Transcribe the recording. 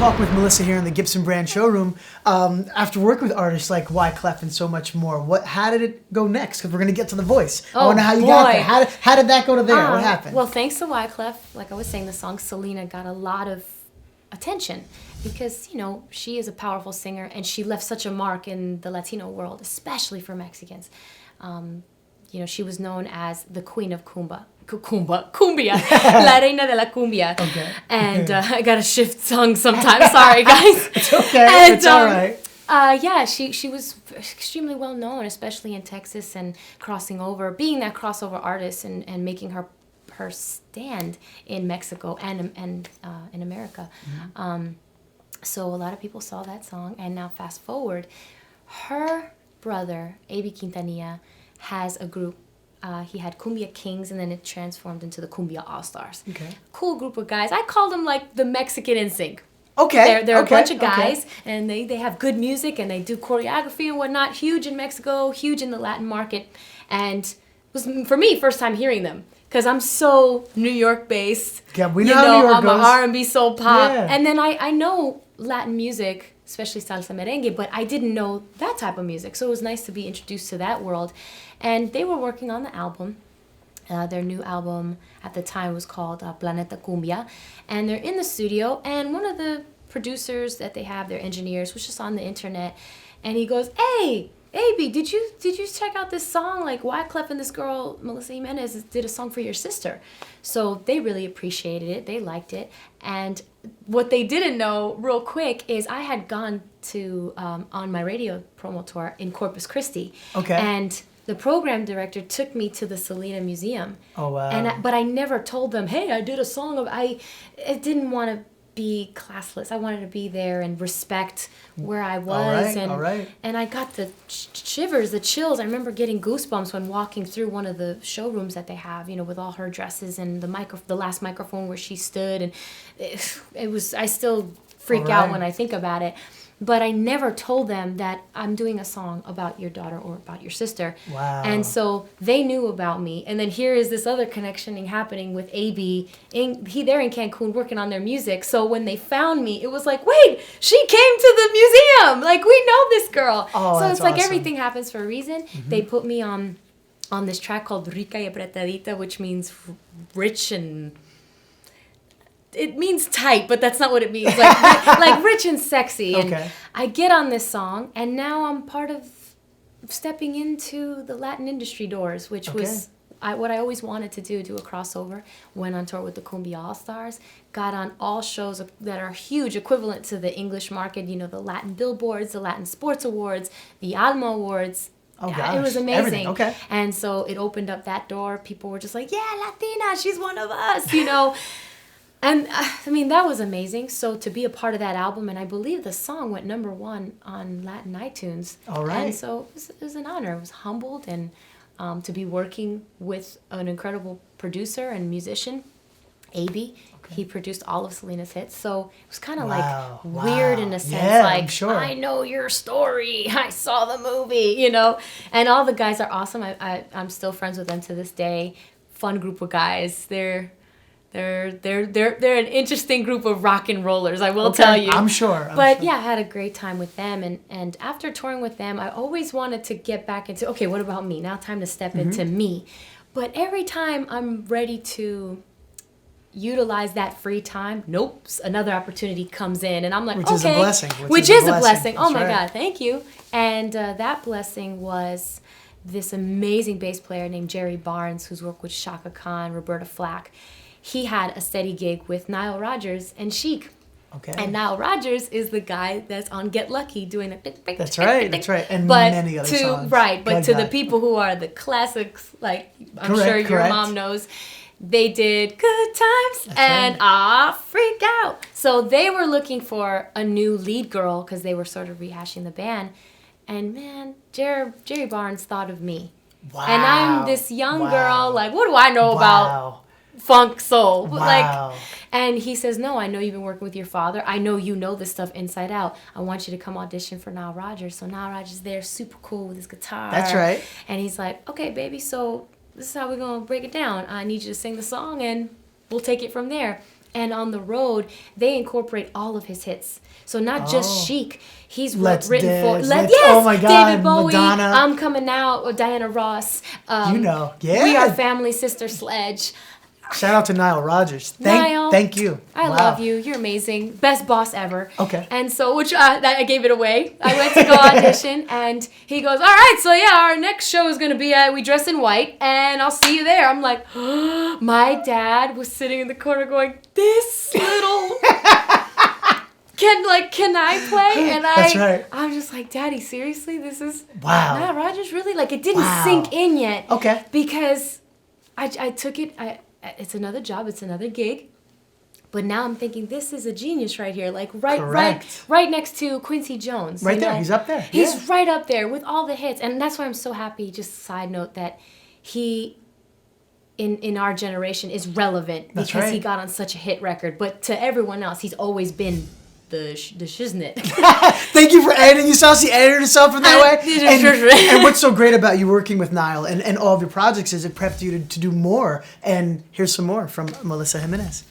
talk with Melissa here in the Gibson Brand showroom. After working with artists like Wyclef and so much more, how did it go next? Because we're going to get to The Voice. I wonder how you got there. How did that go to there? What happened? Well, thanks to Wyclef, like I was saying, the song Selena got a lot of attention because, you know, she is a powerful singer and she left such a mark in the Latino world, especially for Mexicans. You know, she was known as the Queen of Cumbia, La Reina de la Cumbia. Okay. And I gotta shift songs sometimes. Sorry, guys. It's okay. And, it's all right. Yeah, she was extremely well known, especially in Texas and crossing over, being that crossover artist and making her stand in Mexico and in America. Mm-hmm. So a lot of people saw that song, and now fast forward, her brother A.B. Quintanilla has a group. He had Cumbia Kings, and then it transformed into the Cumbia All-Stars. Okay. Cool group of guys. I call them like the Mexican NSYNC. Okay. They're a bunch of guys, and they have good music, and they do choreography and whatnot. Huge in Mexico, huge in the Latin market. And it was, for me, first time hearing them. Because I'm so New York-based. Yeah, we know how New York goes. I'm a R&B soul pop. Yeah. And then I know Latin music, especially salsa merengue, but I didn't know that type of music. So it was nice to be introduced to that world. And they were working on the album. Their new album at the time was called Planeta Cumbia. And they're in the studio, and one of the producers that they have, their engineers, was just on the internet. And he goes, "Hey, A.B., did you check out this song? Like Wyclef and this girl, Melissa Jiménez, did a song for your sister." So they really appreciated it. They liked it. And what they didn't know real quick is I had gone to, on my radio promo tour in Corpus Christi. Okay. And the program director took me to the Selena Museum. Oh, wow. But I never told them, "Hey, I did a song." I didn't want to be classless. I wanted to be there and respect where I was. All right. And I got the shivers, the chills. I remember getting goosebumps when walking through one of the showrooms that they have, you know, with all her dresses and the last microphone where she stood. And it was, I still freak out when I think about it. But I never told them that I'm doing a song about your daughter or about your sister. Wow. And so they knew about me. And then here is this other connection happening with A.B. They're in Cancun working on their music. So when they found me, it was like, wait, she came to the museum. Like, we know this girl. Oh, so that's it's like awesome. everything happens for a reason. Mm-hmm. They put me on this track called Rica y Apretadita, which means rich and... It means tight, but that's not what it means. Like rich and sexy. Okay. And I get on this song, and now I'm part of stepping into the Latin industry doors, which was what I always wanted to do a crossover. Went on tour with the Cumbia All-Stars, got on all shows that are huge, equivalent to the English market, you know, the Latin Billboards, the Latin Sports Awards, the Alma Awards. Oh, gosh. It was amazing. Everything. Okay. And so it opened up that door. People were just like, yeah, Latina, she's one of us, you know. And I mean, that was amazing. So to be a part of that album, and I believe the song went #1 on Latin iTunes. All right. And so it was an honor. I was humbled, and to be working with an incredible producer and musician, A.B. Okay. He produced all of Selena's hits. So it was kind of like weird in a sense. Yeah, like, I'm sure. I know your story. I saw the movie, you know. And all the guys are awesome. I'm still friends with them to this day. Fun group of guys. They're an interesting group of rock and rollers, I will tell you. I'm sure. But yeah, I had a great time with them. And after touring with them, I always wanted to get back into, okay, what about me? Now time to step into me. But every time I'm ready to utilize that free time, nope, another opportunity comes in. And I'm like, Which is a blessing. Which is a blessing. Oh, my right. God, thank you. And that blessing was this amazing bass player named Jerry Barnes, who's worked with Shaka Khan, Roberta Flack. He had a steady gig with Nile Rodgers and Chic. Okay. And Nile Rodgers is the guy that's on Get Lucky doing the That's right. And many other songs. Right, but to God. the people who are the classics, like I'm Correct, sure your correct. mom knows, they did Good Times That's and right. Freak Out. So they were looking for a new lead girl because they were sort of rehashing the band. And man, Jerry Barnes thought of me. Wow. And I'm this young girl, like, what do I know about funk soul? Wow. Like, and he says, no, I know you've been working with your father. I know you know this stuff inside out. I want you to come audition for Nile Rodgers. So Nile Rodgers is there, super cool with his guitar. That's right. And he's like, okay, baby, so this is how we're going to break it down. I need you to sing the song, and we'll take it from there. And on the road, they incorporate all of his hits. So not just Chic. He's written for oh my God, David Bowie, Madonna. I'm Coming Out, or Diana Ross. Yeah. We Are Family, Sister Sledge. Shout out to Nile Rodgers. Thank you. I love you. You're amazing. Best boss ever. Okay. And so, I gave it away. I went to go audition, and he goes, all right, so yeah, our next show is going to be We Dress in White, and I'll see you there. I'm like, my dad was sitting in the corner going, this little... Can I play? And That's right. I'm just like, Daddy, seriously? This is... Wow. Nile Rodgers, really? Like, it didn't sink in yet. Okay. Because I took it... It's another job. It's another gig. But now I'm thinking, this is a genius right here. Like, right next to Quincy Jones. Right there. He's up there. He's right up there with all the hits. And that's why I'm so happy, just a side note, that he... In our generation is relevant because he got on such a hit record. But to everyone else, he's always been the shiznit. Thank you for editing yourself. He edited himself in that way. And what's so great about you working with Nile and all of your projects is it prepped you to do more. And here's some more from Melissa Jiménez.